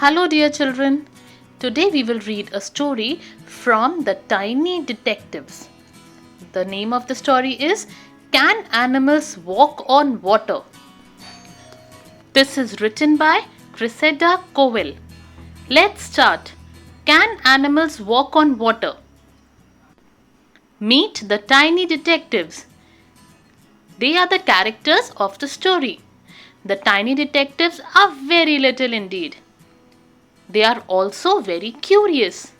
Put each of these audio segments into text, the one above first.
Hello, dear children. Today we will read a story from the Tiny Detectives. The name of the story is Can Animals Walk on Water? This is written by Cressida Cowell. Let's start. Can animals walk on water? Meet the Tiny Detectives. They are the characters of the story. The Tiny Detectives are very little indeed. They are also very curious.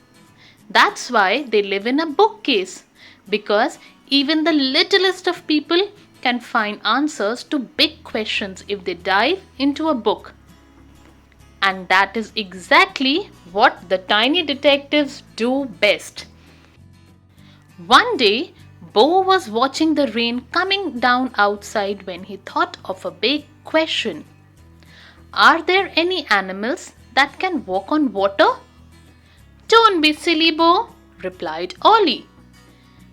That's why they live in a bookcase, because even the littlest of people can find answers to big questions if they dive into a book. And that is exactly what the tiny detectives do best. One day, Bo was watching the rain coming down outside when he thought of a big question. Are there any animals that can walk on water? Don't be silly, Bo, replied Ollie,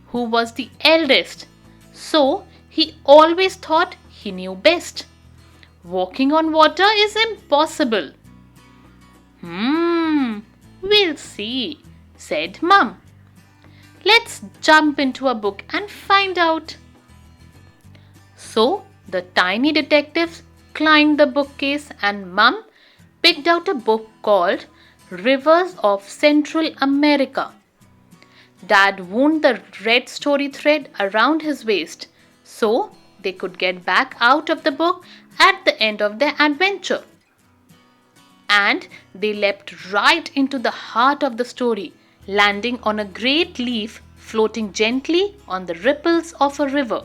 who was the eldest. So he always thought he knew best. Walking on water is impossible. We'll see, said Mum. Let's jump into a book and find out. So the tiny detectives climbed the bookcase and Mum picked out a book called Rivers of Central America. Dad wound the red story thread around his waist so they could get back out of the book at the end of their adventure. And they leapt right into the heart of the story, landing on a great leaf floating gently on the ripples of a river.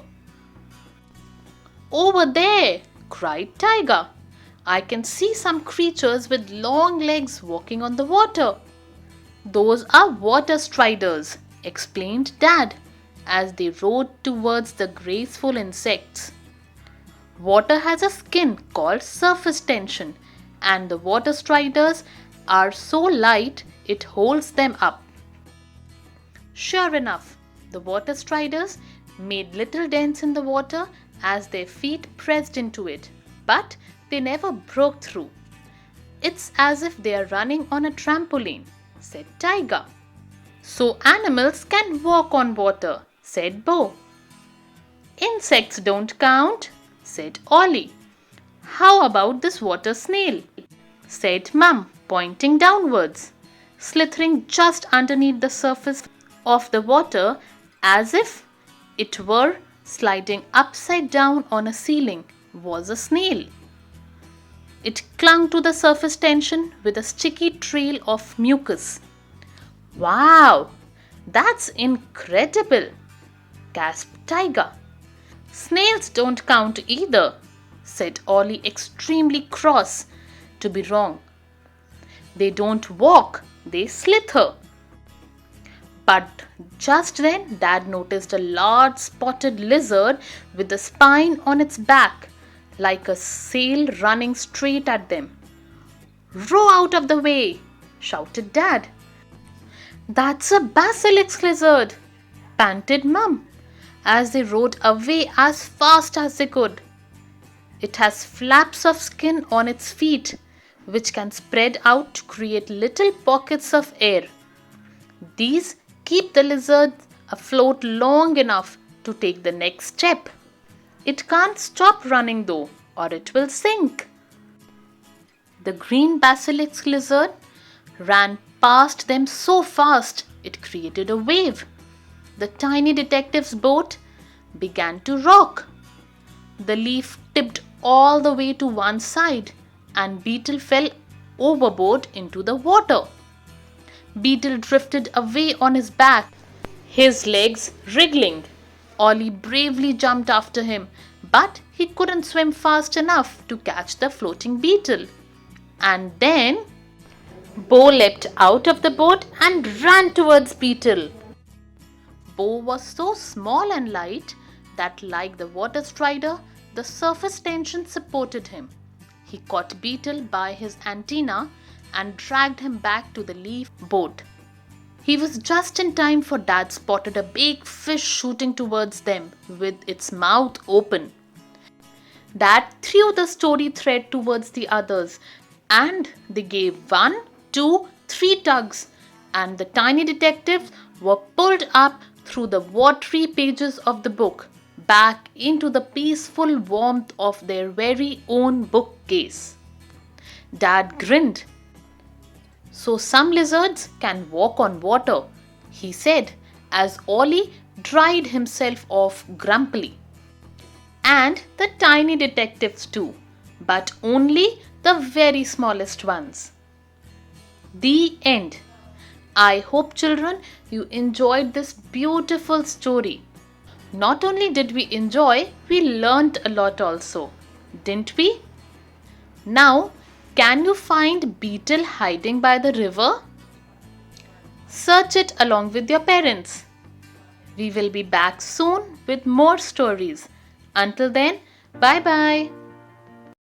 Over there, cried Tiger. I can see some creatures with long legs walking on the water. Those are water striders, explained Dad, as they rowed towards the graceful insects. Water has a skin called surface tension, and the water striders are so light it holds them up. Sure enough, the water striders made little dents in the water as their feet pressed into it, but they never broke through. It's as if they are running on a trampoline, said Tiger. So animals can walk on water, said Bo. Insects don't count, said Ollie. How about this water snail? Said Mum, pointing downwards, slithering just underneath the surface of the water as if it were sliding upside down on a ceiling was a snail. It clung to the surface tension with a sticky trail of mucus. Wow, that's incredible, gasped Tiger. Snails don't count either, said Ollie, extremely cross to be wrong. They don't walk, they slither. But just then Dad noticed a large spotted lizard with a spine on its back, like a sail running straight at them. Row out of the way, shouted Dad. That's a basilisk lizard, panted Mum, as they rowed away as fast as they could. It has flaps of skin on its feet, which can spread out to create little pockets of air. These keep the lizard afloat long enough to take the next step. It can't stop running though, or it will sink. The green basilisk lizard ran past them so fast it created a wave. The tiny detective's boat began to rock. The leaf tipped all the way to one side and Beetle fell overboard into the water. Beetle drifted away on his back, his legs wriggling. Ollie bravely jumped after him, but he couldn't swim fast enough to catch the floating beetle. And then Bo leapt out of the boat and ran towards Beetle. Bo was so small and light that, like the water strider, the surface tension supported him. He caught Beetle by his antenna and dragged him back to the leaf boat. He was just in time, for Dad spotted a big fish shooting towards them with its mouth open. Dad threw the story thread towards the others, And they gave 1, 2, 3 tugs, and the tiny detectives were pulled up through the watery pages of the book, back into the peaceful warmth of their very own bookcase. Dad grinned. So some lizards can walk on water, he said, as Ollie dried himself off grumpily. And the tiny detectives too, but only the very smallest ones. The end. I hope, children, you enjoyed this beautiful story. Not only did we enjoy, we learnt a lot also, didn't we? Now, can you find Beetle hiding by the river? Search it along with your parents. We will be back soon with more stories. Until then, bye bye.